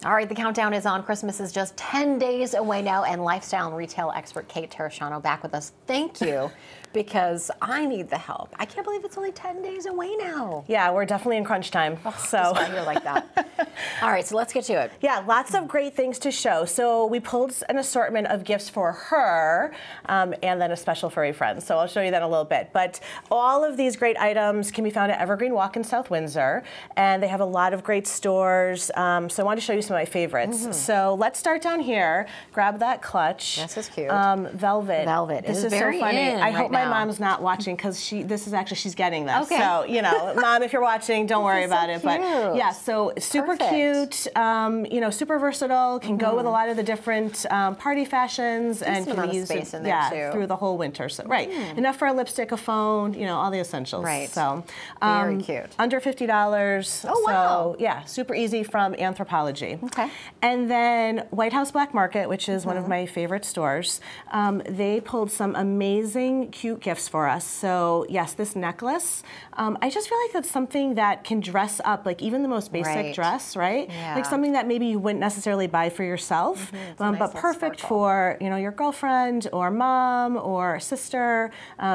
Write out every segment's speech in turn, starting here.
All right, the countdown is on. Christmas is just 10 days away now, and lifestyle and retail expert Kate Terrasciano back with us. Thank you, because I need the help. I can't believe it's only 10 days away now. Yeah, we're definitely in crunch time. Oh, so I hear like that. All right, so let's get to it. Yeah, lots of great things to show. So we pulled an assortment of gifts for her, and then a special furry friend. So I'll show you that in a little bit. But all of these great items can be found at Evergreen Walk in South Windsor, and they have a lot of great stores. So I wanted to show you some of my favorites. So let's start down here. Grab that clutch. This is cute. Velvet. Velvet. This is very so funny. I hope my now. mom's not watching, because she's getting this. Okay. So, you know, Mom, if you're watching, don't worry about it. But yeah, so super cute, you know, super versatile, can go with a lot of the different party fashions, and can be used space in there too. Through the whole winter. So, enough for a lipstick, a phone, you know, all the essentials. Right. So very cute. Under $50. Oh, wow. So yeah, super easy from Anthropology. Okay. And then White House Black Market, which is one of my favorite stores. They pulled some amazing, cute gifts for us. So yes, this necklace. I just feel like that's something that can dress up, like even the most basic dress, right? Yeah. Like something that maybe you wouldn't necessarily buy for yourself, but perfect for, you know, your girlfriend or mom or sister.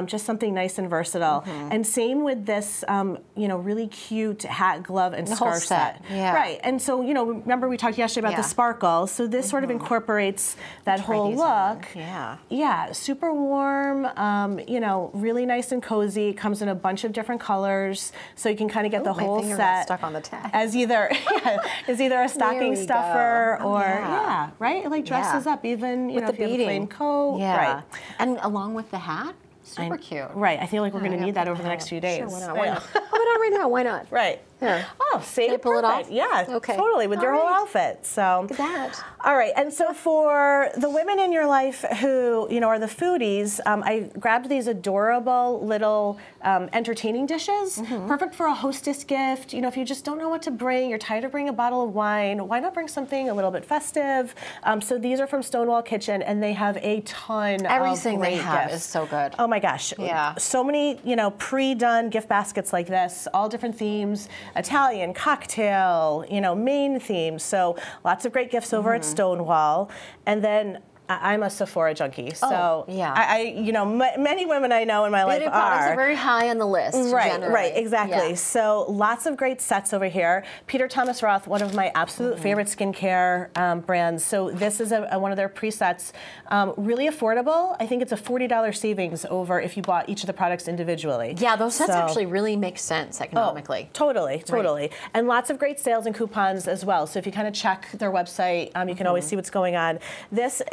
Just something nice and versatile. And same with this, you know, really cute hat, glove, and scarf set. Yeah. Right. And so, you know, remember we talked yesterday about the sparkle. So this sort of incorporates that whole look. Yeah. Yeah. Super warm. You know, really nice and cozy. It comes in a bunch of different colors, so you can kind of get the whole set stuck on the tag as either a stocking stuffer or right. It like dresses up even you know if you have a plain coat. Yeah. Right. And along with the hat. Super cute. Right. I feel like we're going to need that over the next few days. Sure, why not? Why not? Why not right now? Why not? Right. Here. Oh, see, Can I pull it off? Yeah, okay. Totally, with your whole outfit. So look at that. All right, and so for the women in your life who, you know, are the foodies, I grabbed these adorable little entertaining dishes. Perfect for a hostess gift. You know, if you just don't know what to bring, you're tired of bringing a bottle of wine, why not bring something a little bit festive? So these are from Stonewall Kitchen, and they have a ton Everything of great they have gifts. is so good. Oh my gosh. Yeah. So many, you know, pre-done gift baskets like this, all different themes, Italian, cocktail, you know, Maine themes. So lots of great gifts over at Stonewall. And then I'm a Sephora junkie, so you know, many women I know in my life products are very high on the list. Right, exactly. Yeah. So lots of great sets over here. Peter Thomas Roth, one of my absolute favorite skincare brands. So this is one of their presets, really affordable. I think it's a $40 savings over if you bought each of the products individually. Yeah, those sets actually really make sense economically. Oh, totally. And lots of great sales and coupons as well. So if you kind of check their website, you can always see what's going on. This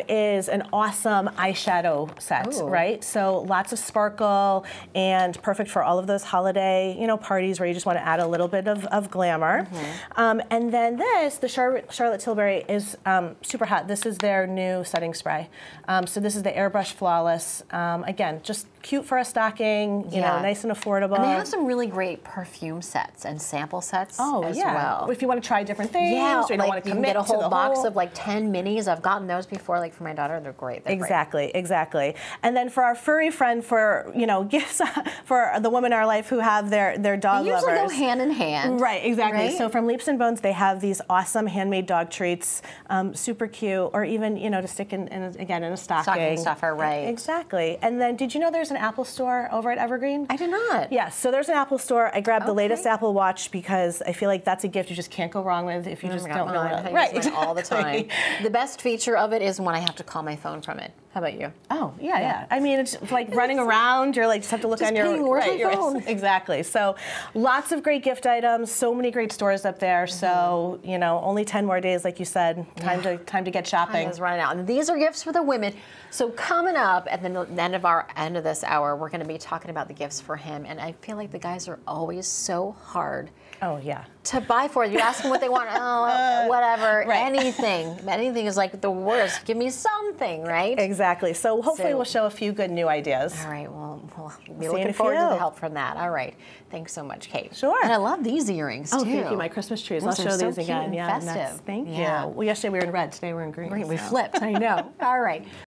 is an awesome eyeshadow set, right? So lots of sparkle and perfect for all of those holiday, you know, parties where you just want to add a little bit of glamour. And then this, the Charlotte Tilbury, is super hot. This is their new setting spray. So this is the Airbrush Flawless. Again, just cute for a stocking, you know, nice and affordable. And they have some really great perfume sets and sample sets as well. If you want to try different things, or you don't want to commit get a whole to the box of like 10 minis. I've gotten those before, like for my daughter. They're great. Exactly. And then for our furry friend, for, you know, gifts for the women in our life who have their dog lovers. They usually go hand in hand. Right, exactly. Right? So from Leaps and Bones, they have these awesome handmade dog treats, super cute, or even, you know, to stick in again in a stocking. Stocking stuffer, right. Exactly. And then did you know there's an Apple store over at Evergreen? I did not. Yes, so there's an Apple store. I grabbed the latest Apple Watch because I feel like that's a gift you just can't go wrong with if you just don't know it. Right, all the time. The best feature of it is when I have to call my phone from it. How about you? Oh, yeah. I mean, it's like running around. You're like, just have to look on your phone. Exactly. So lots of great gift items, so many great stores up there. So, you know, only 10 more days, like you said. Time to get shopping. Time is running out. And these are gifts for the women. So coming up at the end of this hour, we're going to be talking about the gifts for him. And I feel like the guys are always so hard. Oh, yeah. To buy for. You ask them what they want. Oh, whatever. Right. Anything is like the worst. Give me something, right? Exactly. So hopefully we'll show a few good new ideas. All right. Well, we'll be looking forward to the help from that. All right. Thanks so much, Kate. Sure. And I love these earrings, too. Oh, thank you. My Christmas trees. I'll show these again. Yeah, festive. Thank you. Well, yesterday we were in red. Today we're in green. We flipped. I know. All right.